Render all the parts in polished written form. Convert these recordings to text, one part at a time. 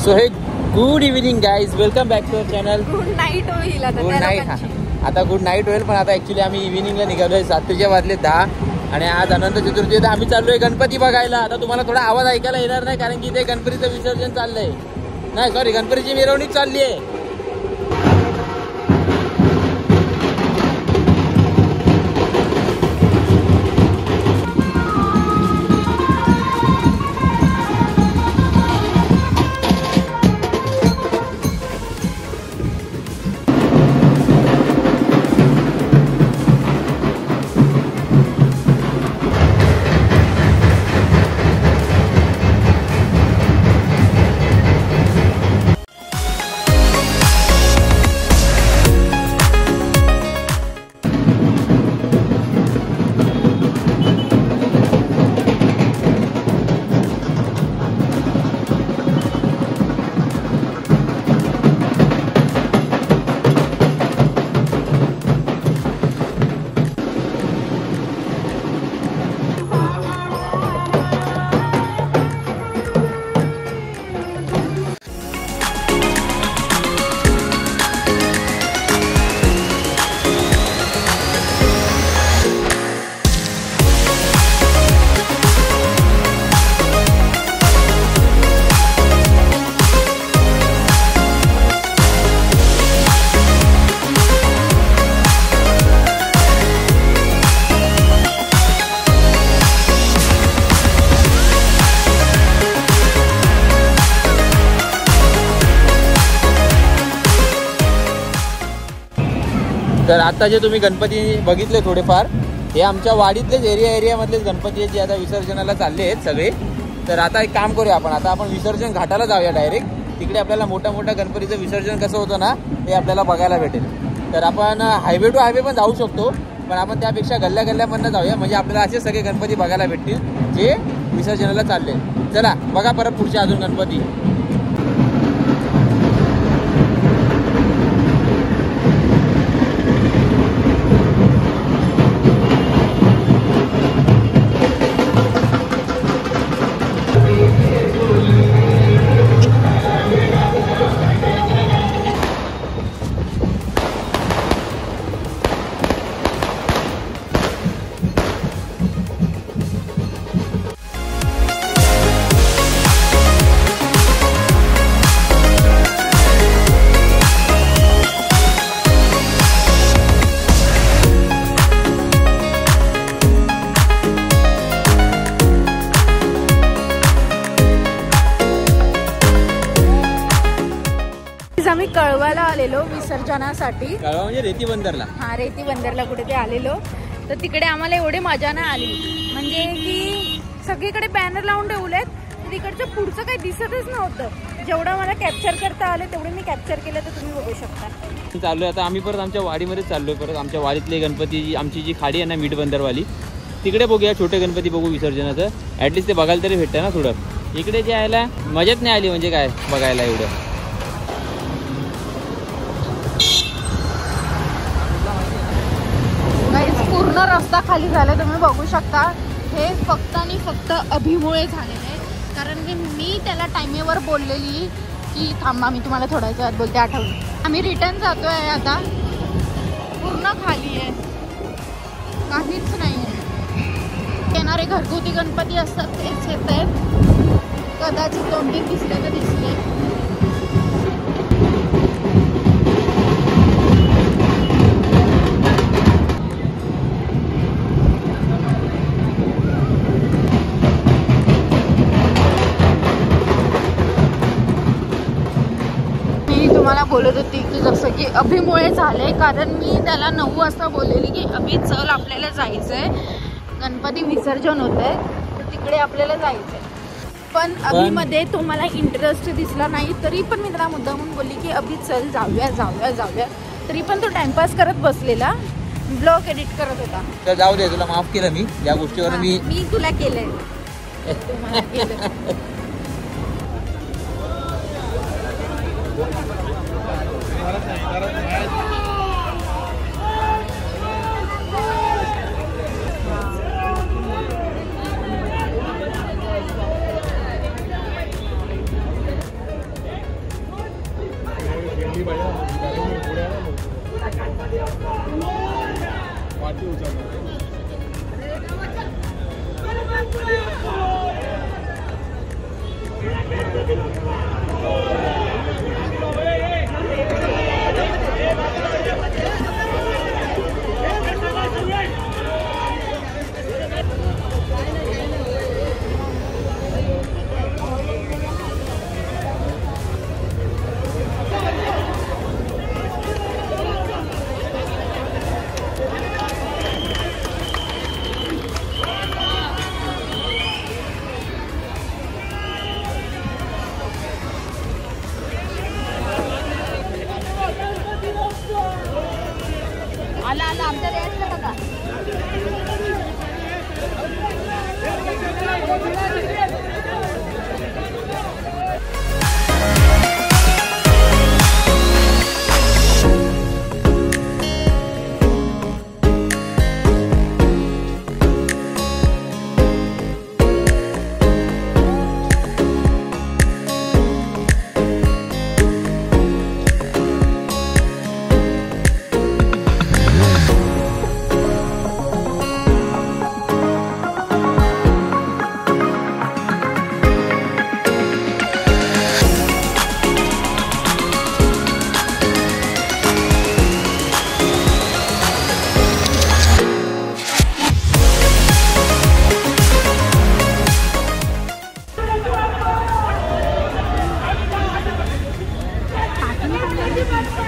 So hey good evening guys, welcome back to our channel. Good night होईल आता. Good night. आता good night होईल, पण आता ऍक्च्युली आम्ही इव्हिनिंगला निघालोय. 7 वाजले 10 आणि आज अनंत चतुर्थी आहे. आम्ही चाललोय गणपती बघायला. आता तुम्हाला थोडा आवाज ऐकायला येणार नाही, कारण की इथे गणपतीचं विसर्जन चाललंय. नाही सॉरी, गणपतीची मिरवणूक चालली आहे. तर आता जे तुम्ही गणपती बघितले थोडेफार, हे आमच्या वाडीतलेच एरियामधलेच गणपती आहेत जे आता विसर्जनाला चालले आहेत सगळे. तर आता एक काम करूया आपण, आता आपण विसर्जन घाटाला जाऊया डायरेक्ट. तिकडे आपल्याला मोठ्या गणपतीचं विसर्जन कसं होतं ना, ते आपल्याला बघायला भेटेल. तर आपण हायवे टू हायवे पण जाऊ शकतो, पण आपण त्यापेक्षा गल्ल्यामधनं जाऊया, म्हणजे आपल्याला असे सगळे गणपती बघायला भेटतील जे विसर्जनाला चालले. चला बघा परत पुढचे अजून गणपती. आम्ही कळवाला आलेलो विसर्जनासाठी. कळवा म्हणजे रेती बंदरला. हा, रेती बंदरला कुठे ते आलेलो. तर तिकडे आम्हाला एवढी मजा नाही आली, म्हणजे की सगळीकडे बॅनर लावून ठेवलेत, तिकडचं पुढचं काही दिसतच नव्हतं. जेवढं मला कॅप्चर करता आलं तेवढे मी कॅप्चर केलं, तर तुम्ही बघू शकता. चाललोय आता आम्ही परत आमच्या वाडीमध्ये चाललोय. परत आमच्या वाडीतले गणपती, आमची जी खाडी आहे ना मीठ बंदरवाली, तिकडे बघूया छोटे गणपती बघू विसर्जनाचं. ॲटलिस्ट ते बघायला तरी भेटतं ना थोडं. इकडे जे यायला मजाच नाही आली, म्हणजे काय बघायला एवढं. पूर्ण रस्ता खाली झाला, तुम्ही बघू शकता. हे फक्त आणि फक्त अभिमुळे झालेलं आहे, कारण की मी त्याला टाइमेवर बोललेली की थांबा, मी तुम्हाला थोड्याच वेळात बोलते, आठवलं. आम्ही रिटर्न जातोय आता. पूर्ण खाली आहे, काहीच नाही आहे. येणारे घरगुती गणपती असतात तेच येत आहेत. कदाचित 2-3 दिसले तर दिसले. मला बोलत होती की जसं की अभिमुळे झाले, कारण मी त्याला 9 वाजता बोललेली की अभि चल आपल्याला जायचंय, गणपती विसर्जन होतंय, तर तिकडे आपल्याला जायचंय. पण अभिमध्ये तो मला इंटरेस्ट दिसला नाही, तरी पण मी त्याला मुद्दा म्हणून बोलली की अभि चल जाऊया. तरी पण तो टाइमपास करत बसलेला, ब्लॉग एडिट करत होता. तर जाऊ दे, तुला माफ केलं मी या गोष्टीवर. मी तुला केलंय. आला आला आमच्या द्यायचं बघा.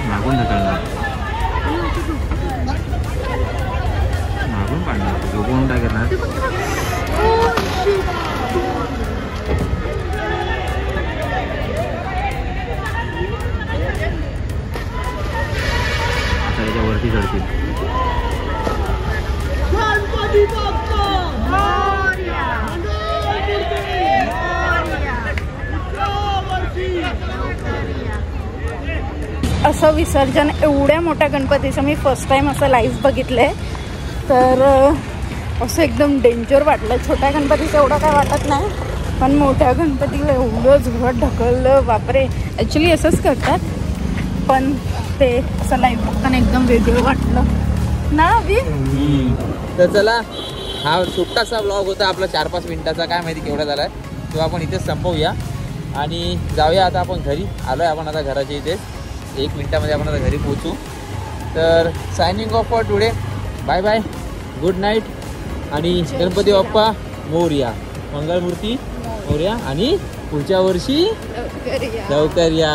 मागून ढकलणार, मागून पाडणार, झोपून काय करणार. आता याच्यावरती चढतील. असं विसर्जन एवढ्या मोठ्या गणपतीचं मी फर्स्ट टाइम असं लाईव्ह बघितलंय. तर असं एकदम डेंजर वाटलं. छोट्या गणपतीचं एवढं काय वाटत नाही, पण मोठ्या गणपतीला एवढं जोरात ढकललं, बापरे. ॲक्च्युली असंच करतात, पण ते असं लाईव्ह बघताना एकदम वेगळं वाटलं ना अभि. तर चला, हा छोटासा ब्लॉग होता आपला 4-5 मिनिटाचा, काय माहिती केवढा झाला आहे. तो आपण इथेच संपवूया आणि जाऊया आता आपण घरी. आलो आहे आपण आता घराच्या इथेच. 1 मिनिटामध्ये आपण आता घरी पोहोचू. तर signing off for today. Bye bye, good night आणि गणपती बाप्पा मोरया, मंगळमूर्ती मोरया आणि पुढच्या वर्षी लवकर या.